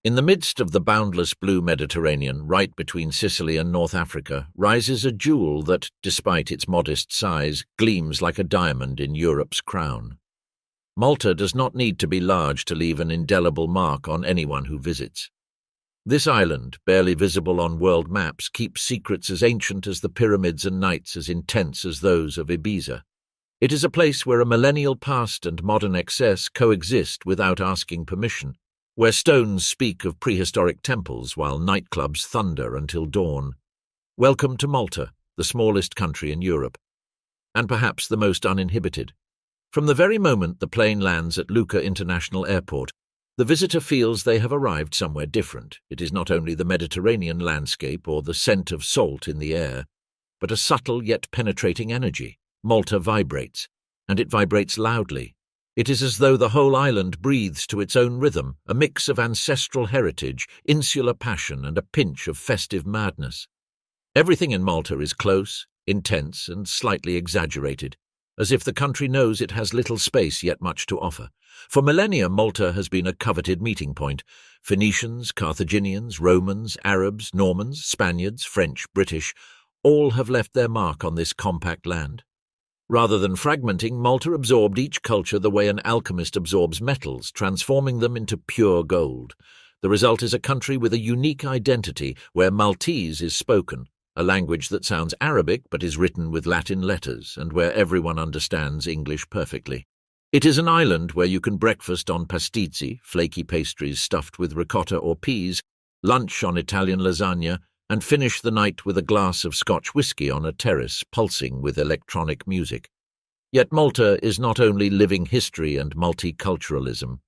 In the midst of the boundless blue Mediterranean, right between Sicily and North Africa, rises a jewel that, despite its modest size, gleams like a diamond in Europe's crown. Malta does not need to be large to leave an indelible mark on anyone who visits. This island, barely visible on world maps, keeps secrets as ancient as the pyramids and nights as intense as those of Ibiza. It is a place where a millennial past and modern excess coexist without asking permission, where stones speak of prehistoric temples while nightclubs thunder until dawn. Welcome to Malta, the smallest country in Europe, and perhaps the most uninhibited. From the very moment the plane lands at Lucca International Airport, the visitor feels they have arrived somewhere different. It is not only the Mediterranean landscape or the scent of salt in the air, but a subtle yet penetrating energy. Malta vibrates, and it vibrates loudly. It is as though the whole island breathes to its own rhythm, a mix of ancestral heritage, insular passion, and a pinch of festive madness. Everything in Malta is close, intense, and slightly exaggerated, as if the country knows it has little space yet much to offer. For millennia, Malta has been a coveted meeting point. Phoenicians, Carthaginians, Romans, Arabs, Normans, Spaniards, French, British, all have left their mark on this compact land. Rather than fragmenting, Malta absorbed each culture the way an alchemist absorbs metals, transforming them into pure gold. The result is a country with a unique identity, where Maltese is spoken, a language that sounds Arabic but is written with Latin letters, and where everyone understands English perfectly. It is an island where you can breakfast on pasticci, flaky pastries stuffed with ricotta or peas, lunch on Italian lasagna, and finish the night with a glass of Scotch whisky on a terrace pulsing with electronic music. Yet Malta is not only living history and multiculturalism.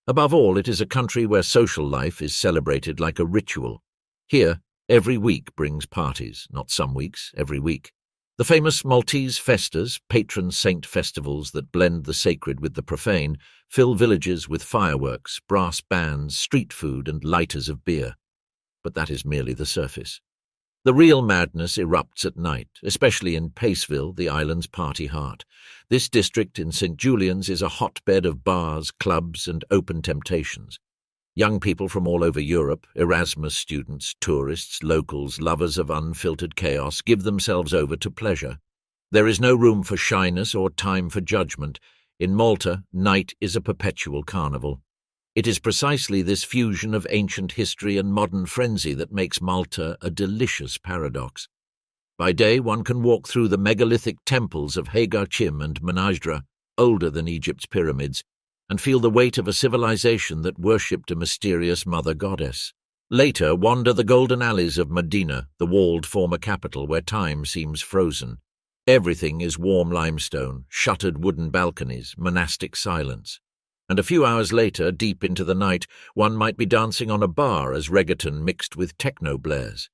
Above all, it is a country where social life is celebrated like a ritual. Here, every week brings parties, not some weeks, every week. The famous Maltese festas, patron saint festivals that blend the sacred with the profane, fill villages with fireworks, brass bands, street food, and lighters of beer. But that is merely the surface. The real madness erupts at night, especially in Paceville, the island's party heart. This district in St. Julian's is a hotbed of bars, clubs, and open temptations. Young people from all over Europe, Erasmus students, tourists, locals, lovers of unfiltered chaos, give themselves over to pleasure. There is no room for shyness or time for judgment. In Malta, night is a perpetual carnival. It is precisely this fusion of ancient history and modern frenzy that makes Malta a delicious paradox. By day, one can walk through the megalithic temples of Hagar Chim and Menajdra, older than Egypt's pyramids, and feel the weight of a civilization that worshipped a mysterious mother goddess. Later, wander the golden alleys of Medina, the walled former capital where time seems frozen. Everything is warm limestone, shuttered wooden balconies, monastic silence. And a few hours later, deep into the night, one might be dancing on a bar as reggaeton mixed with techno blares.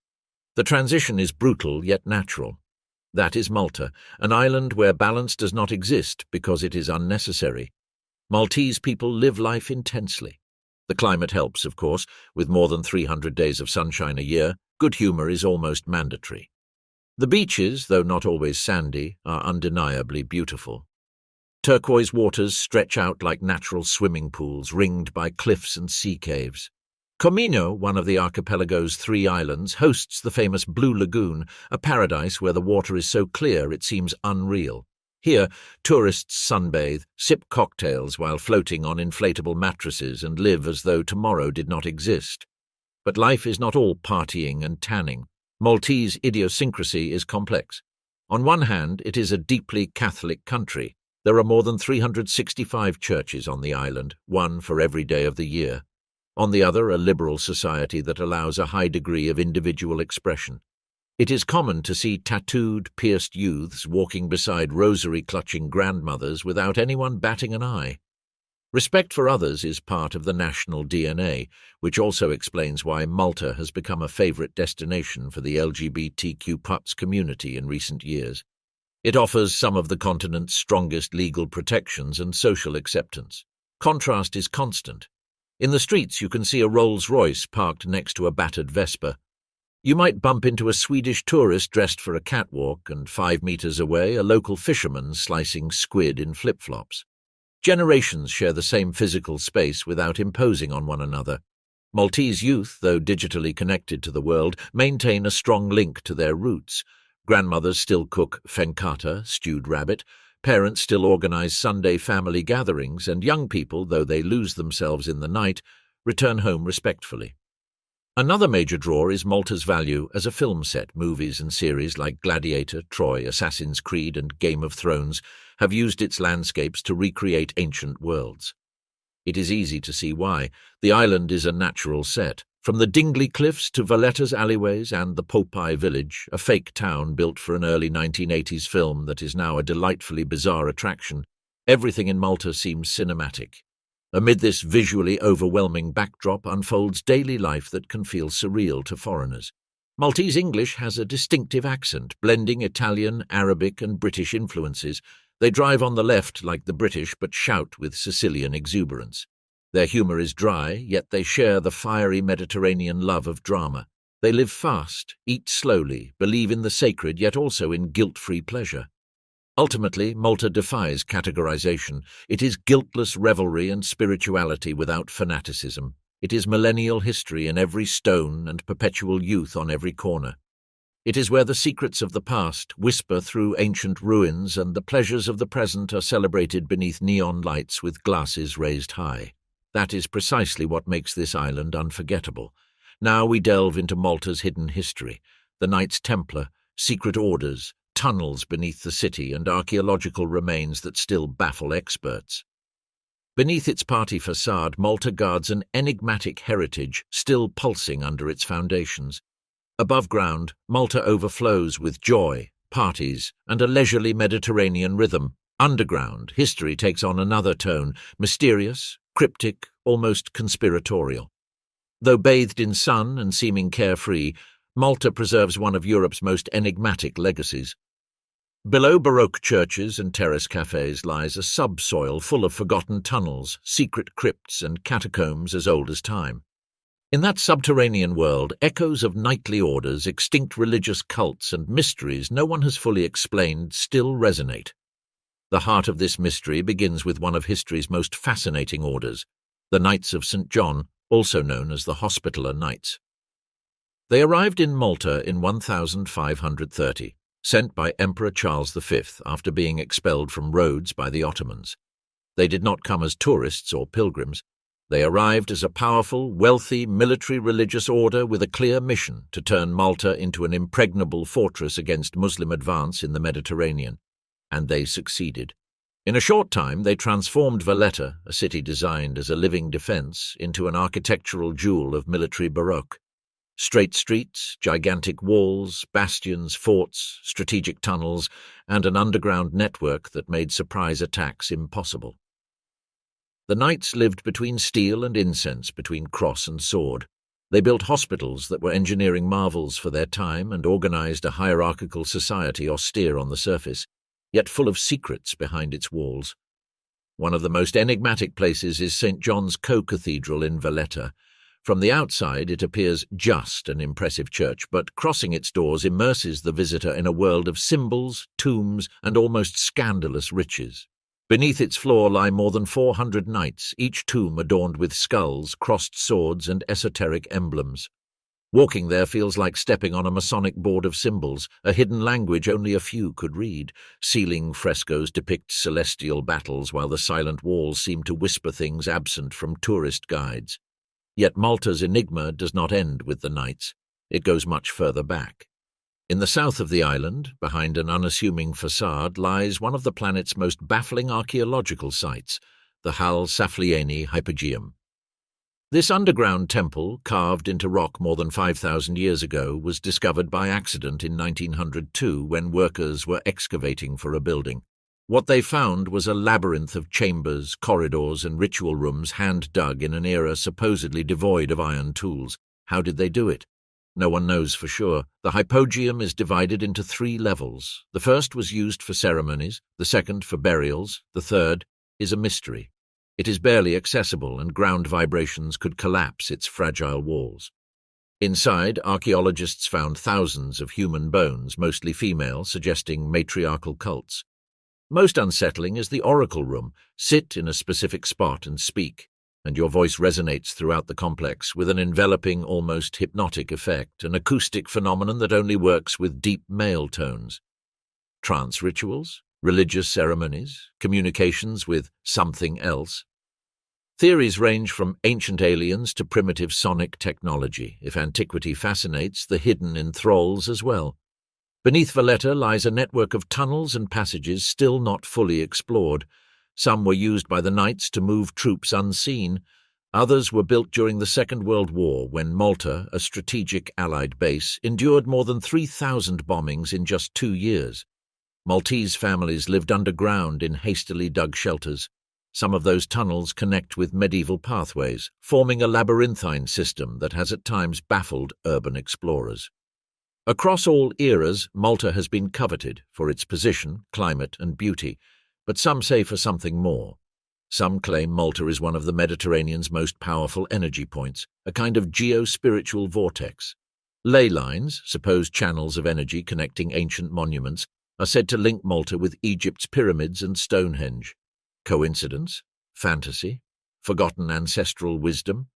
The transition is brutal yet natural. That is Malta, an island where balance does not exist because it is unnecessary. Maltese people live life intensely. The climate helps, of course. With more than 300 days of sunshine a year, good humor is almost mandatory. The beaches, though not always sandy, are undeniably beautiful. Turquoise waters stretch out like natural swimming pools ringed by cliffs and sea caves. Comino, one of the archipelago's 3 islands, hosts the famous Blue Lagoon, a paradise where the water is so clear it seems unreal. Here, tourists sunbathe, sip cocktails while floating on inflatable mattresses and live as though tomorrow did not exist. But life is not all partying and tanning. Maltese idiosyncrasy is complex. On one hand, it is a deeply Catholic country. There are more than 365 churches on the island, one for every day of the year. On the other, a liberal society that allows a high degree of individual expression. It is common to see tattooed, pierced youths walking beside rosary-clutching grandmothers without anyone batting an eye. Respect for others is part of the national DNA, which also explains why Malta has become a favorite destination for the LGBTQ+ community in recent years. It offers some of the continent's strongest legal protections and social acceptance. Contrast is constant. In the streets you can see a Rolls-Royce parked next to a battered Vespa. You might bump into a Swedish tourist dressed for a catwalk, and 5 meters away a local fisherman slicing squid in flip-flops. Generations share the same physical space without imposing on one another. Maltese youth, though digitally connected to the world, maintain a strong link to their roots. Grandmothers still cook fenkata, stewed rabbit, parents still organize Sunday family gatherings, and young people, though they lose themselves in the night, return home respectfully. Another major draw is Malta's value as a film set. Movies and series like Gladiator, Troy, Assassin's Creed, and Game of Thrones have used its landscapes to recreate ancient worlds. It is easy to see why. The island is a natural set. From the Dingley Cliffs to Valletta's alleyways and the Popeye village, a fake town built for an early 1980s film that is now a delightfully bizarre attraction, everything in Malta seems cinematic. Amid this visually overwhelming backdrop unfolds daily life that can feel surreal to foreigners. Maltese English has a distinctive accent, blending Italian, Arabic, and British influences. They drive on the left like the British, but shout with Sicilian exuberance. Their humour is dry, yet they share the fiery Mediterranean love of drama. They live fast, eat slowly, believe in the sacred, yet also in guilt-free pleasure. Ultimately, Malta defies categorization. It is guiltless revelry and spirituality without fanaticism. It is millennial history in every stone and perpetual youth on every corner. It is where the secrets of the past whisper through ancient ruins and the pleasures of the present are celebrated beneath neon lights with glasses raised high. That is precisely what makes this island unforgettable. Now we delve into Malta's hidden history, the Knights Templar, secret orders, tunnels beneath the city, and archaeological remains that still baffle experts. Beneath its party facade, Malta guards an enigmatic heritage still pulsing under its foundations. Above ground, Malta overflows with joy, parties, and a leisurely Mediterranean rhythm. Underground, history takes on another tone, mysterious, cryptic, almost conspiratorial. Though bathed in sun and seeming carefree, Malta preserves one of Europe's most enigmatic legacies. Below Baroque churches and terrace cafes lies a subsoil full of forgotten tunnels, secret crypts, and catacombs as old as time. In that subterranean world, echoes of knightly orders, extinct religious cults, and mysteries no one has fully explained still resonate. The heart of this mystery begins with one of history's most fascinating orders, the Knights of St. John, also known as the Hospitaller Knights. They arrived in Malta in 1530, sent by Emperor Charles V after being expelled from Rhodes by the Ottomans. They did not come as tourists or pilgrims. They arrived as a powerful, wealthy, military religious order with a clear mission to turn Malta into an impregnable fortress against Muslim advance in the Mediterranean. And they succeeded. In a short time, they transformed Valletta, a city designed as a living defense, into an architectural jewel of military Baroque. Straight streets, gigantic walls, bastions, forts, strategic tunnels, and an underground network that made surprise attacks impossible. The knights lived between steel and incense, between cross and sword. They built hospitals that were engineering marvels for their time and organized a hierarchical society austere on the surface, yet full of secrets behind its walls. One of the most enigmatic places is St. John's Co-Cathedral in Valletta. From the outside, it appears just an impressive church, but crossing its doors immerses the visitor in a world of symbols, tombs, and almost scandalous riches. Beneath its floor lie more than 400 knights, each tomb adorned with skulls, crossed swords, and esoteric emblems. Walking there feels like stepping on a Masonic board of symbols, a hidden language only a few could read. Ceiling frescoes depict celestial battles, while the silent walls seem to whisper things absent from tourist guides. Yet Malta's enigma does not end with the knights. It goes much further back. In the south of the island, behind an unassuming facade, lies one of the planet's most baffling archaeological sites, the Hal Saflieni Hypogeum. This underground temple, carved into rock more than 5,000 years ago, was discovered by accident in 1902 when workers were excavating for a building. What they found was a labyrinth of chambers, corridors, and ritual rooms hand-dug in an era supposedly devoid of iron tools. How did they do it? No one knows for sure. The hypogeum is divided into 3 levels. The first was used for ceremonies, the second for burials, the third is a mystery. It is barely accessible, and ground vibrations could collapse its fragile walls. Inside, archaeologists found thousands of human bones, mostly female, suggesting matriarchal cults. Most unsettling is the oracle room. Sit in a specific spot and speak. and your voice resonates throughout the complex with an enveloping, almost hypnotic effect, an acoustic phenomenon that only works with deep male tones. Trance rituals, religious ceremonies, communications with something else. Theories range from ancient aliens to primitive sonic technology. If antiquity fascinates, the hidden enthralls as well. Beneath Valletta lies a network of tunnels and passages still not fully explored. Some were used by the Knights to move troops unseen. Others were built during the Second World War when Malta, a strategic Allied base, endured more than 3,000 bombings in just 2 years. Maltese families lived underground in hastily dug shelters. Some of those tunnels connect with medieval pathways, forming a labyrinthine system that has at times baffled urban explorers. Across all eras, Malta has been coveted for its position, climate, and beauty, but some say for something more. Some claim Malta is one of the Mediterranean's most powerful energy points, a kind of geo-spiritual vortex. Ley lines, supposed channels of energy connecting ancient monuments, are said to link Malta with Egypt's pyramids and Stonehenge. Coincidence? Fantasy? Forgotten ancestral wisdom?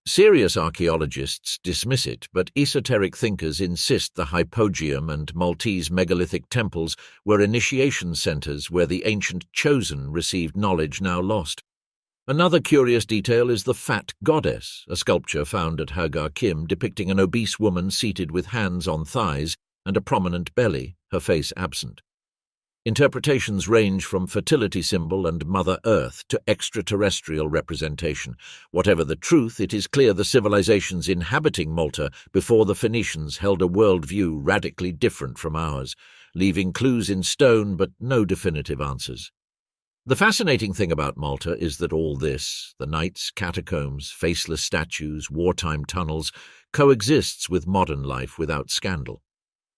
Serious archaeologists dismiss it, but esoteric thinkers insist the Hypogeum and Maltese megalithic temples were initiation centers where the ancient chosen received knowledge now lost. Another curious detail is the Fat Goddess, a sculpture found at Hagar Kim depicting an obese woman seated with hands on thighs and a prominent belly, her face absent. Interpretations range from fertility symbol and Mother Earth to extraterrestrial representation. Whatever the truth, it is clear the civilizations inhabiting Malta before the Phoenicians held a worldview radically different from ours, leaving clues in stone but no definitive answers. The fascinating thing about Malta is that all this, the knights, catacombs, faceless statues, wartime tunnels, coexists with modern life without scandal.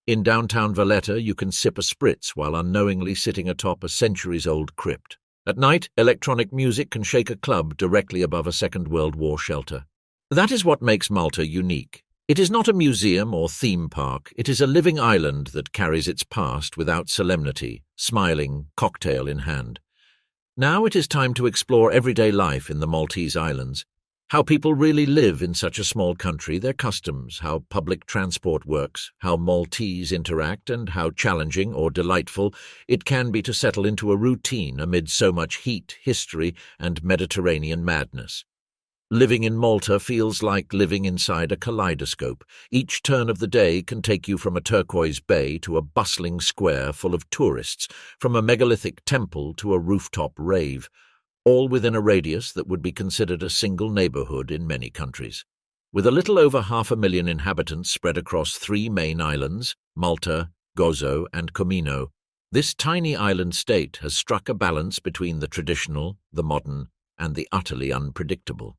In downtown Valletta, you can sip a spritz while unknowingly sitting atop a centuries-old crypt. At night, electronic music can shake a club directly above a Second World War shelter. That is what makes Malta unique. It is not a museum or theme park. It is a living island that carries its past without solemnity, smiling, cocktail in hand. Now it is time to explore everyday life in the Maltese islands. How people really live in such a small country, their customs, how public transport works, how Maltese interact, and how challenging or delightful it can be to settle into a routine amid so much heat, history, and Mediterranean madness. Living in Malta feels like living inside a kaleidoscope. Each turn of the day can take you from a turquoise bay to a bustling square full of tourists, from a megalithic temple to a rooftop rave, all within a radius that would be considered a single neighborhood in many countries. With a little over 500,000 inhabitants spread across 3 main islands, Malta, Gozo, and Comino, this tiny island state has struck a balance between the traditional, the modern, and the utterly unpredictable.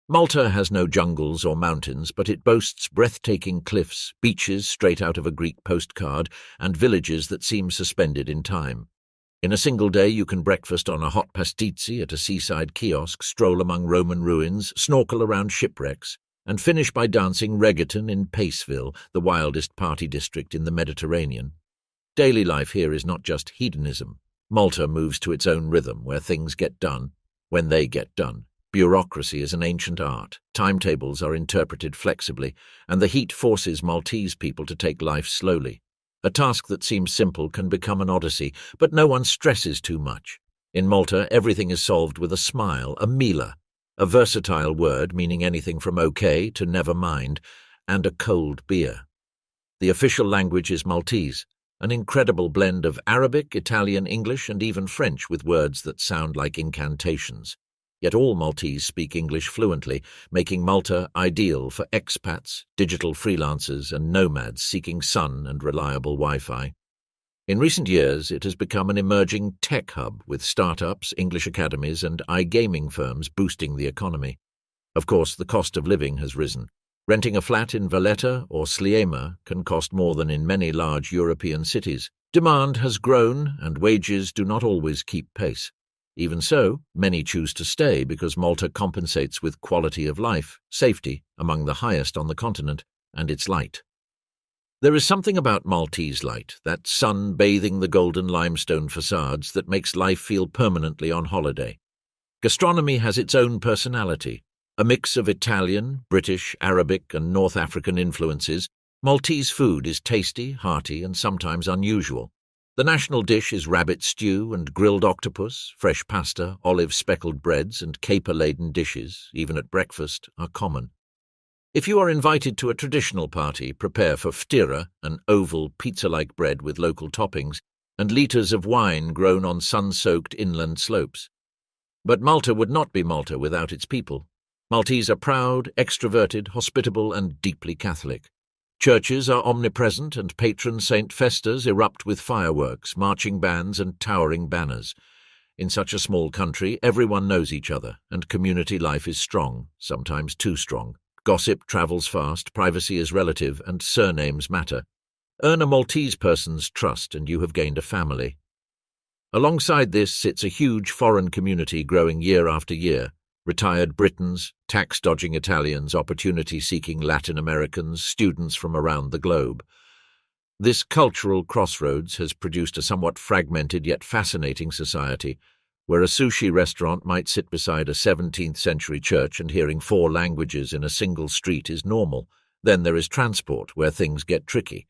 Malta has no jungles or mountains, but it boasts breathtaking cliffs, beaches straight out of a Greek postcard, and villages that seem suspended in time. In a single day you can breakfast on a hot pastizzi at a seaside kiosk, stroll among Roman ruins, snorkel around shipwrecks, and finish by dancing reggaeton in Paceville, the wildest party district in the Mediterranean. Daily life here is not just hedonism. Malta moves to its own rhythm, where things get done, when they get done. Bureaucracy is an ancient art, timetables are interpreted flexibly, and the heat forces Maltese people to take life slowly. A task that seems simple can become an odyssey, but no one stresses too much. In Malta, everything is solved with a smile, a mila, a versatile word meaning anything from okay to never mind, and a cold beer. The official language is Maltese, an incredible blend of Arabic, Italian, English, and even French with words that sound like incantations. Yet all Maltese speak English fluently, making Malta ideal for expats, digital freelancers, and nomads seeking sun and reliable Wi-Fi. In recent years, it has become an emerging tech hub with startups, English academies, and iGaming firms boosting the economy. Of course, the cost of living has risen. Renting a flat in Valletta or Sliema can cost more than in many large European cities. Demand has grown, and wages do not always keep pace. Even so, many choose to stay because Malta compensates with quality of life, safety, among the highest on the continent, and its light. There is something about Maltese light, that sun bathing the golden limestone facades, that makes life feel permanently on holiday. Gastronomy has its own personality. A mix of Italian, British, Arabic, and North African influences, Maltese food is tasty, hearty, and sometimes unusual. The national dish is rabbit stew and grilled octopus, fresh pasta, olive-speckled breads, and caper-laden dishes, even at breakfast, are common. If you are invited to a traditional party, prepare for ftira, an oval, pizza-like bread with local toppings, and litres of wine grown on sun-soaked inland slopes. But Malta would not be Malta without its people. Maltese are proud, extroverted, hospitable, and deeply Catholic. Churches are omnipresent, and patron Saint Festas erupt with fireworks, marching bands, and towering banners. In such a small country, everyone knows each other, and community life is strong, sometimes too strong. Gossip travels fast, privacy is relative, and surnames matter. Earn a Maltese person's trust, and you have gained a family. Alongside this sits a huge foreign community growing year after year. Retired Britons, tax-dodging Italians, opportunity-seeking Latin Americans, students from around the globe. This cultural crossroads has produced a somewhat fragmented yet fascinating society, where a sushi restaurant might sit beside a 17th-century church and hearing 4 languages in a single street is normal. Then there is transport, where things get tricky.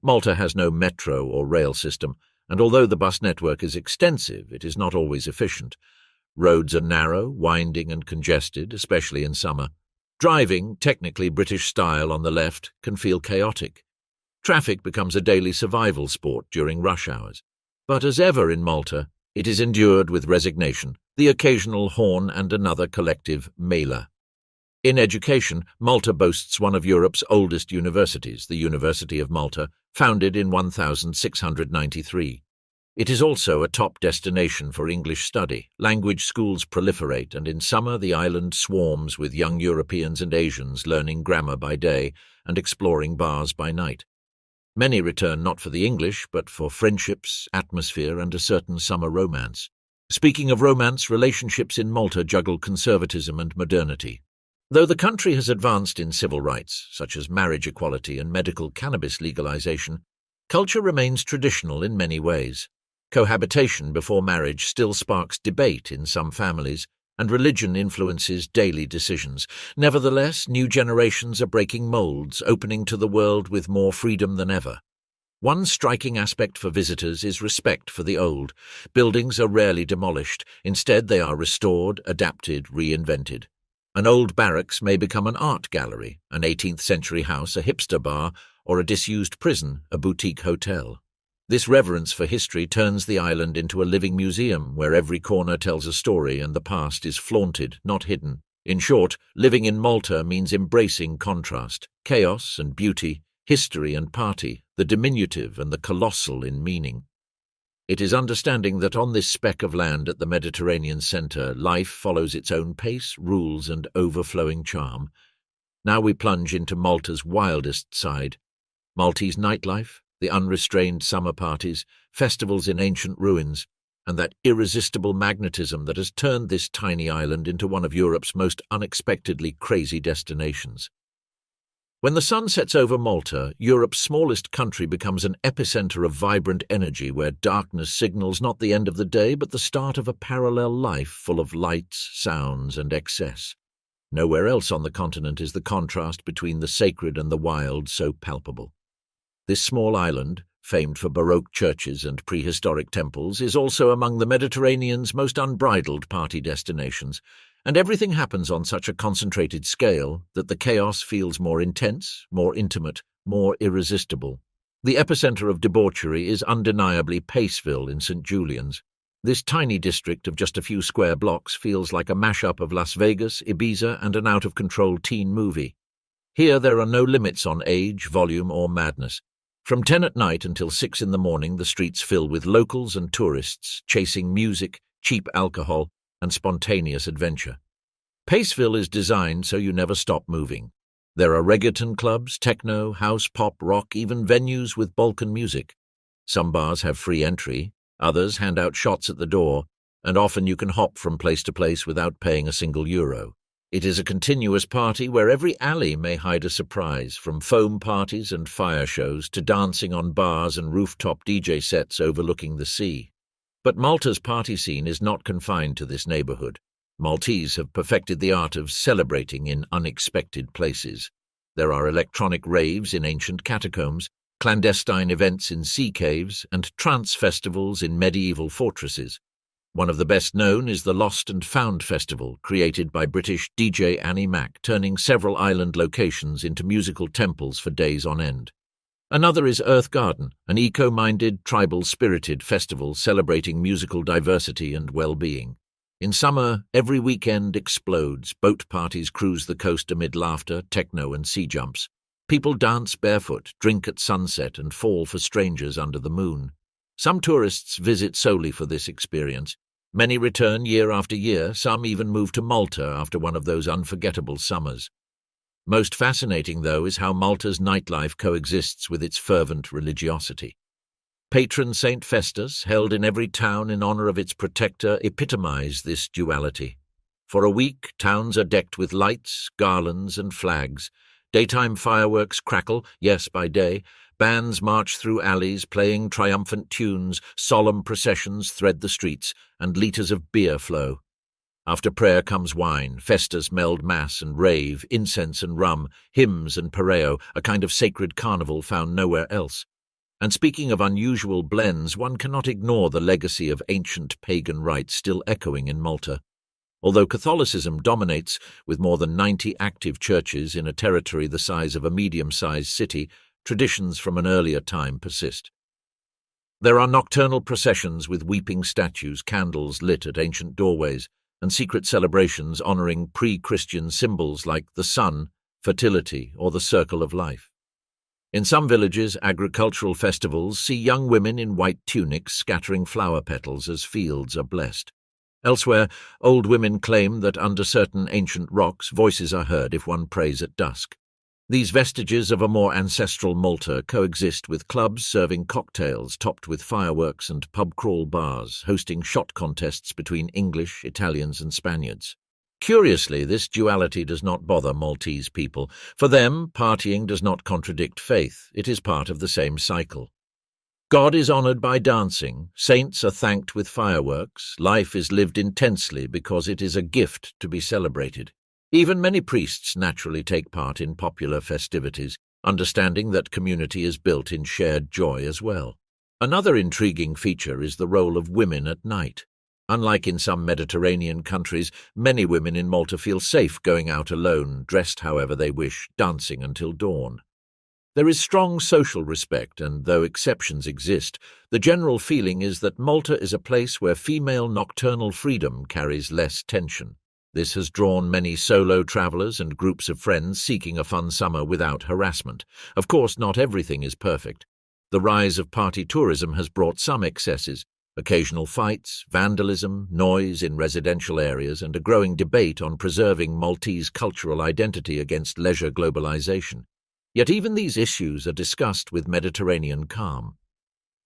Malta has no metro or rail system, and although the bus network is extensive, it is not always efficient. Roads are narrow, winding and congested, especially in summer. Driving, technically British style on the left, can feel chaotic. Traffic becomes a daily survival sport during rush hours. But as ever in Malta, it is endured with resignation, the occasional horn and another collective mela. In education, Malta boasts one of Europe's oldest universities, the University of Malta, founded in 1693. It is also a top destination for English study. Language schools proliferate, and in summer the island swarms with young Europeans and Asians learning grammar by day and exploring bars by night. Many return not for the English, but for friendships, atmosphere, and a certain summer romance. Speaking of romance, relationships in Malta juggle conservatism and modernity. Though the country has advanced in civil rights, such as marriage equality and medical cannabis legalization, culture remains traditional in many ways. Cohabitation before marriage still sparks debate in some families, and religion influences daily decisions. Nevertheless, new generations are breaking molds, opening to the world with more freedom than ever. One striking aspect for visitors is respect for the old. Buildings are rarely demolished. Instead, they are restored, adapted, reinvented. An old barracks may become an art gallery, an 18th-century house a hipster bar, or a disused prison a boutique hotel. This reverence for history turns the island into a living museum where every corner tells a story and the past is flaunted, not hidden. In short, living in Malta means embracing contrast, chaos and beauty, history and party, the diminutive and the colossal in meaning. It is understanding that on this speck of land at the Mediterranean centre, life follows its own pace, rules and overflowing charm. Now we plunge into Malta's wildest side. Maltese nightlife, the unrestrained summer parties, festivals in ancient ruins, and that irresistible magnetism that has turned this tiny island into one of Europe's most unexpectedly crazy destinations. When the sun sets over Malta, Europe's smallest country becomes an epicenter of vibrant energy where darkness signals not the end of the day but the start of a parallel life full of lights, sounds, and excess. Nowhere else on the continent is the contrast between the sacred and the wild so palpable. This small island, famed for Baroque churches and prehistoric temples, is also among the Mediterranean's most unbridled party destinations, and everything happens on such a concentrated scale that the chaos feels more intense, more intimate, more irresistible. The epicenter of debauchery is undeniably Paceville in St. Julian's. This tiny district of just a few square blocks feels like a mashup of Las Vegas, Ibiza, and an out-of-control teen movie. Here there are no limits on age, volume, or madness. From 10 at night until 6 in the morning, the streets fill with locals and tourists, chasing music, cheap alcohol, and spontaneous adventure. Paceville is designed so you never stop moving. There are reggaeton clubs, techno, house, pop, rock, even venues with Balkan music. Some bars have free entry, others hand out shots at the door, and often you can hop from place to place without paying a single euro. It is a continuous party where every alley may hide a surprise, from foam parties and fire shows to dancing on bars and rooftop DJ sets overlooking the sea. But Malta's party scene is not confined to this neighborhood. Maltese have perfected the art of celebrating in unexpected places. There are electronic raves in ancient catacombs, clandestine events in sea caves, and trance festivals in medieval fortresses. One of the best known is the Lost and Found Festival, created by British DJ Annie Mac, turning several island locations into musical temples for days on end. Another is Earth Garden, an eco-minded, tribal-spirited festival celebrating musical diversity and well-being. In summer, every weekend explodes. Boat parties cruise the coast amid laughter, techno and sea jumps. People dance barefoot, drink at sunset and fall for strangers under the moon. Some tourists visit solely for this experience. Many return year after year, some even move to Malta after one of those unforgettable summers. Most fascinating, though, is how Malta's nightlife coexists with its fervent religiosity. Patron Saint Festus, held in every town in honor of its protector, epitomize this duality. For a week, towns are decked with lights, garlands, and flags. Daytime fireworks crackle, yes, by day. Bands march through alleys, playing triumphant tunes, solemn processions thread the streets, and liters of beer flow. After prayer comes wine, Festus meld mass and rave, incense and rum, hymns and pareo, a kind of sacred carnival found nowhere else. And speaking of unusual blends, one cannot ignore the legacy of ancient pagan rites still echoing in Malta. Although Catholicism dominates, with more than 90 active churches in a territory the size of a medium-sized city, traditions from an earlier time persist. There are nocturnal processions with weeping statues, candles lit at ancient doorways, and secret celebrations honoring pre-Christian symbols like the sun, fertility, or the circle of life. In some villages, agricultural festivals see young women in white tunics scattering flower petals as fields are blessed. Elsewhere, old women claim that under certain ancient rocks, voices are heard if one prays at dusk. These vestiges of a more ancestral Malta coexist with clubs serving cocktails topped with fireworks and pub-crawl bars, hosting shot contests between English, Italians and Spaniards. Curiously, this duality does not bother Maltese people. For them, partying does not contradict faith. It is part of the same cycle. God is honored by dancing, saints are thanked with fireworks, life is lived intensely because it is a gift to be celebrated. Even many priests naturally take part in popular festivities, understanding that community is built in shared joy as well. Another intriguing feature is the role of women at night. Unlike in some Mediterranean countries, many women in Malta feel safe going out alone, dressed however they wish, dancing until dawn. There is strong social respect, and though exceptions exist, the general feeling is that Malta is a place where female nocturnal freedom carries less tension. This has drawn many solo travelers and groups of friends seeking a fun summer without harassment. Of course, not everything is perfect. The rise of party tourism has brought some excesses. Occasional fights, vandalism, noise in residential areas, and a growing debate on preserving Maltese cultural identity against leisure globalization. Yet even these issues are discussed with Mediterranean calm.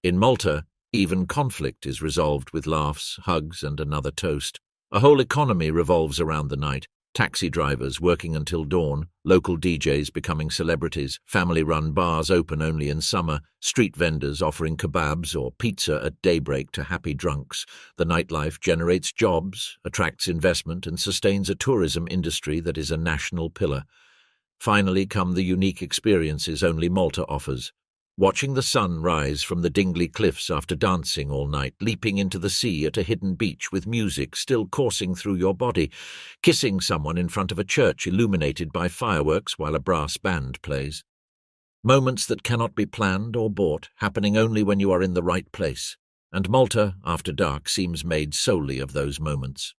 In Malta, even conflict is resolved with laughs, hugs, and another toast. A whole economy revolves around the night. Taxi drivers working until dawn, local DJs becoming celebrities, family-run bars open only in summer, street vendors offering kebabs or pizza at daybreak to happy drunks. The nightlife generates jobs, attracts investment, and sustains a tourism industry that is a national pillar. Finally come the unique experiences only Malta offers. Watching the sun rise from the Dingley cliffs after dancing all night, leaping into the sea at a hidden beach with music still coursing through your body, kissing someone in front of a church illuminated by fireworks while a brass band plays. Moments that cannot be planned or bought, happening only when you are in the right place. And Malta, after dark, seems made solely of those moments.